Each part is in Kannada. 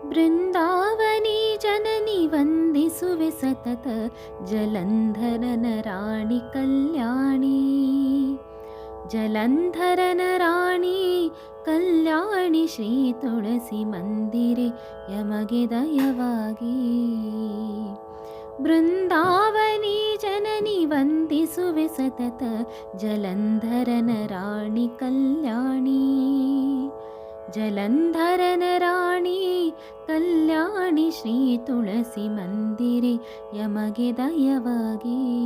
ಬೃಂದಾವನಿ ಜನನಿ ವಂದಿಸುವೆ ಸತತ, ಜಲಂಧರನ ರಾಣಿ ಕಲ್ಯಾಣಿ. ಜಲಂಧರನ ರಾಣಿ ಕಲ್ಯಾಣಿ, ಶ್ರೀ ತುಳಸಿ ಮಂದಿರೆ ಯಮಗೆ ದಯವಾಗಿ. ಬೃಂದಾವನಿ ಜನನಿ ವಂದಿಸುವೆ ಸತತ, ಜಲಂಧರನ ರಾಣಿ ಕಲ್ಯಾಣಿ. ಜಲಂಧರನ ರಾಣಿ ಕಲ್ಯಾಣಿ, ಶ್ರೀ ತುಳಸಿ ಮಂದಿರೆ ಯಮಗೆ ದಯವಾಗಿ.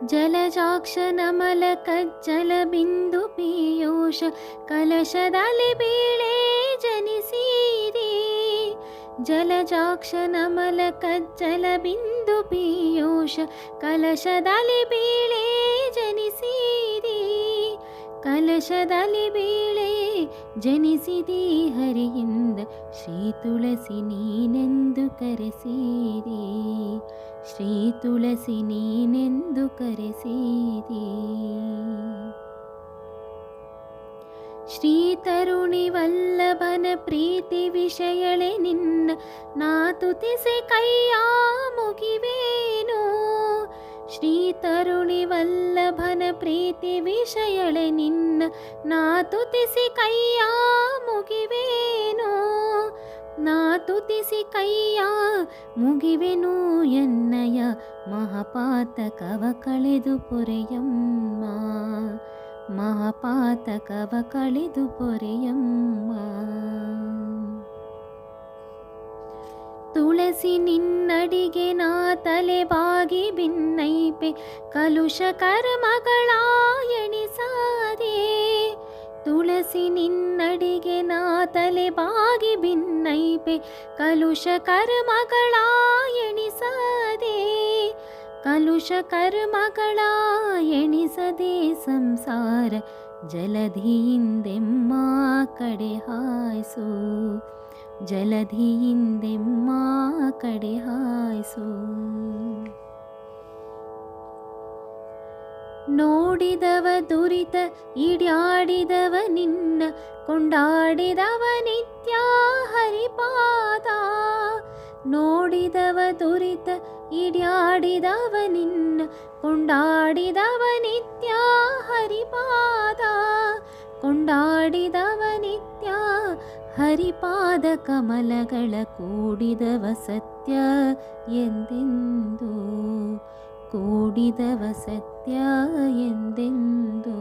ಜಲಜಾಕ್ಷ ನಮಲ ಕಜ್ಜಲ ಬಿಂದು ಪೀಯೂಷ, ಕಲಶದಲ್ಲಿ ಬೀಳೆ ಜನಿಸಿದೆ. ಜಲಜಾಕ್ಷ ನಮಲ ಕಜ್ಜಲ ಬಿಂದು ಪೀಯೂಷ, ಕಲಶದಲ್ಲಿ ಬೀಳೆ ಜನಿಸಿದೆ. ಕಲಶದಲ್ಲಿ ಬೀಳೆ ಜನಿಸಿದೆ ಹರಿಯಿಂದ, ಶ್ರೀ ತುಳಸಿ ನೀನೆಂದು ಕರೆಸಿದೆ. ಶ್ರೀ ತುಳಸಿ ನೀನೆಂದು ಕರೆಸಿದೆ. ಶ್ರೀ ತರುಣಿ ವಲ್ಲಭನ ಪ್ರೀತಿ ವಿಷಯಳೆ ನಿನ್ನ, ನಾ ತುತಿಸಿ ಕೈಯ ಮುಗಿವೇನು. ಶ್ರೀ ತರುಣಿ ವಲ್ಲಭನ ಪ್ರೀತಿ ವಿಷಯಳೆ ನಿನ್ನ, ನಾ ತುತಿಸಿ ಕೈಯ ಮುಗಿವೇನು. ನಾ ತುತಿಸಿ ಕೈಯ ಮುಗಿವೆನು ಎನ್ನಯ, ಮಹಾಪಾತಕವ ಕಳೆದು ಪೊರೆಯಮ್ಮ. ಮಹಾಪಾತಕವ ಕಳೆದು ಪೊರೆಯಮ್ಮ. ತುಳಸಿ ನಿನ್ನಡಿಗೆ ನಾ ತಲೆಬಾಗಿ ಬಿನ್ನೈಪೆ, ಕಲುಷ ಕರ್ಮಗಳ ಎಣಿಸದೆ. ತುಳಸಿ ನಿನ್ನಡಿಗೆ ನಾ ತಲೆಬಾಗಿ ಬಿನ್ನೈಪೆ, ಕಲುಷ ಕರ್ಮಗಳ ಎಣಿಸದೆ. ಕಲುಷ ಕರ್ಮಗಳ ಎಣಿಸದೆ ಸಂಸಾರ ಜಲಧಿಯಿಂದೆಮ್ಮ ಕಡೆ ಹಾಯ್ಸು. ಜಲಧಿಯಿಂದೆಮ್ಮ ಕಡೆ ಹಾಯ್ಸು. ನೋಡಿದವ ದುರಿತ ಈಡ್ಯಾಡಿದವ ನಿನ್ನ, ಕೊಂಡಾಡಿದವ ನಿತ್ಯ ಹರಿಪಾದ. ನೋಡಿದವ ದುರಿತ ಈಡ್ಯಾಡಿದವ ನಿನ್ನ, ಕೊಂಡಾಡಿದವ ನಿತ್ಯ ಹರಿಪಾದ. ಕೊಂಡಾಡಿದವ ನಿತ್ಯ ಹರಿಪಾದ, ಕಮಲಗಳ ಕೂಡಿದವ ಸತ್ಯ ಎಂದೆಂದು. ಕೂಡಿದವ ಸತ್ಯ ಎಂದೆಂದು.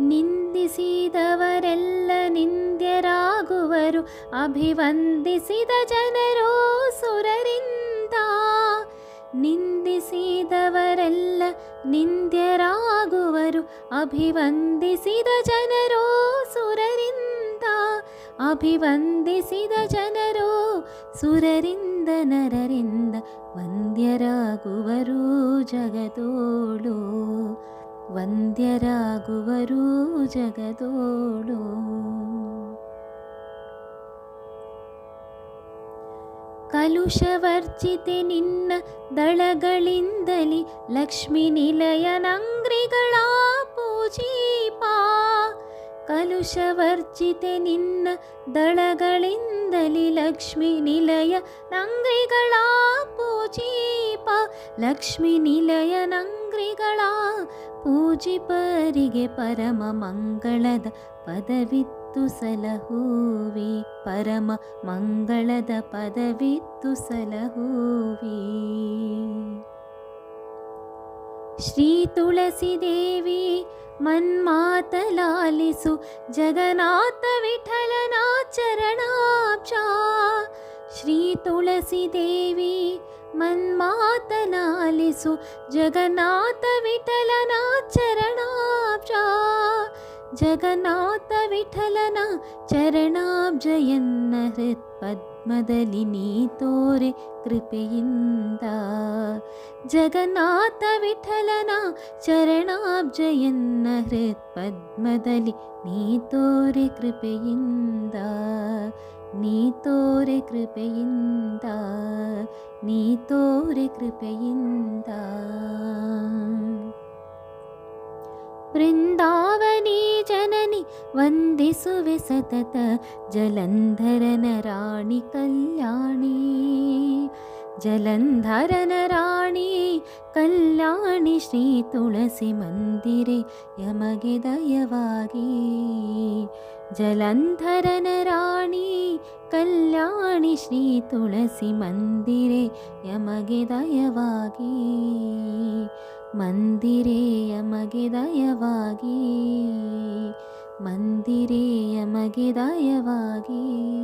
ನಿಂದಿಸಿದವರೆಲ್ಲ ನಿಂದ್ಯರಾಗುವರು, ಅಭಿವಂದಿಸಿದ ಜನರೋ ಸುರರಿಂದ. ನಿಂದಿಸಿದವರೆಲ್ಲ ನಿಂದ್ಯರಾಗುವರು, ಅಭಿವಂದಿಸಿದ ಜನರೋ ಸುರರಿಂದ. ಅಭಿವಂದಿಸಿದ ಜನರೋ ಸುರರಿಂದ, ನರರಿಂದ ವಂದ್ಯರಾಗುವರು ಜಗದೋಳು. ವಂದ್ಯರಾಗುವರು ಜಗದೋಳು. ಕಲುಷವರ್ಜಿತೆ ನಿನ್ನ ದಳಗಳಿಂದಲಿ, ಲಕ್ಷ್ಮೀ ನಿಲಯನಂಗ್ರಿಗಳ ಪೂಜೀಪ. ಕಲುಷವರ್ಜಿತೆ ನಿನ್ನ ದಳಗಳಿಂದಲಿ, ಲಕ್ಷ್ಮೀ ನಿಲಯ ನಂಗ್ರಿಗಳ ಪೂಜೀಪ. ಲಕ್ಷ್ಮೀ ನಿಲಯ ನಂಗ್ರಿಗಳ ಪೂಜಿಪರಿಗೆ ಪರಮ ಮಂಗಳದ ಪದವಿತ್ತು ಸಲಹುವಿ. ಪರಮ ಮಂಗಳದ ಪದವಿತ್ತು ಸಲಹುವಿ. ಶ್ರೀ ತುಳಸಿ ದೇವಿ ಮನ್ಮಾತಲಾಲಿಸು, ಜಗನ್ನಾಥ ವಿಠಲನ ಚರಣಾಬ್ಜ. ಶ್ರೀ ತುಳಸಿ ದೇವಿ ಮನ್ಮಾತಲಾಲಿಸು, ಜಗನ್ನಾಥ ವಿಠಲನ ಚರಣಾಬ್ಜ. ಜಗನ್ನಾಥ ವಿಠಲನ ಚರಣಾಬ್ಜ ಎನ್ನ ಹೃತ್ಪದ್ಮದಲ್ಲಿ ನೀ ತೋರೆ ಕೃಪೆಯಿಂದ. ಜಗನ್ನಾಥ ವಿಠಲನ ಚರಣಾಬ್ಜ ಎನ್ನ ಹೃತ್ಪದ್ಮದಲ್ಲಿ ನೀ ತೋರೆ ಕೃಪೆಯಿಂದ. ನೀ ತೋರೆ ಕೃಪೆಯಿಂದ. ನೀ ತೋರೆ ಕೃಪೆಯಿಂದ. ಬೃಂದಾವನ ವಂದಿಸುವೆ ಸತತ ಜಲಂಧರನ ರಾಣಿ ಕಲ್ಯಾಣಿ. ಜಲಂಧರನ ರಾಣಿ ಕಲ್ಯಾಣಿ ಶ್ರೀ ತುಳಸಿ ಮಂದಿರೆ ಯಮಗೆ ದಯವಾಗಿ. ಜಲಂಧರನ ರಾಣಿ ಕಲ್ಯಾಣಿ ಶ್ರೀ ತುಳಸಿ ಮಂದಿರೆ ಯಮಗೆ ದಯವಾಗಿ. ಮಂದಿರೆ ಯಮಗೆ ದಯವಾಗಿ. ಮಂದಿರೆ ಯಮಗೆ ದಯವಾಗಿ.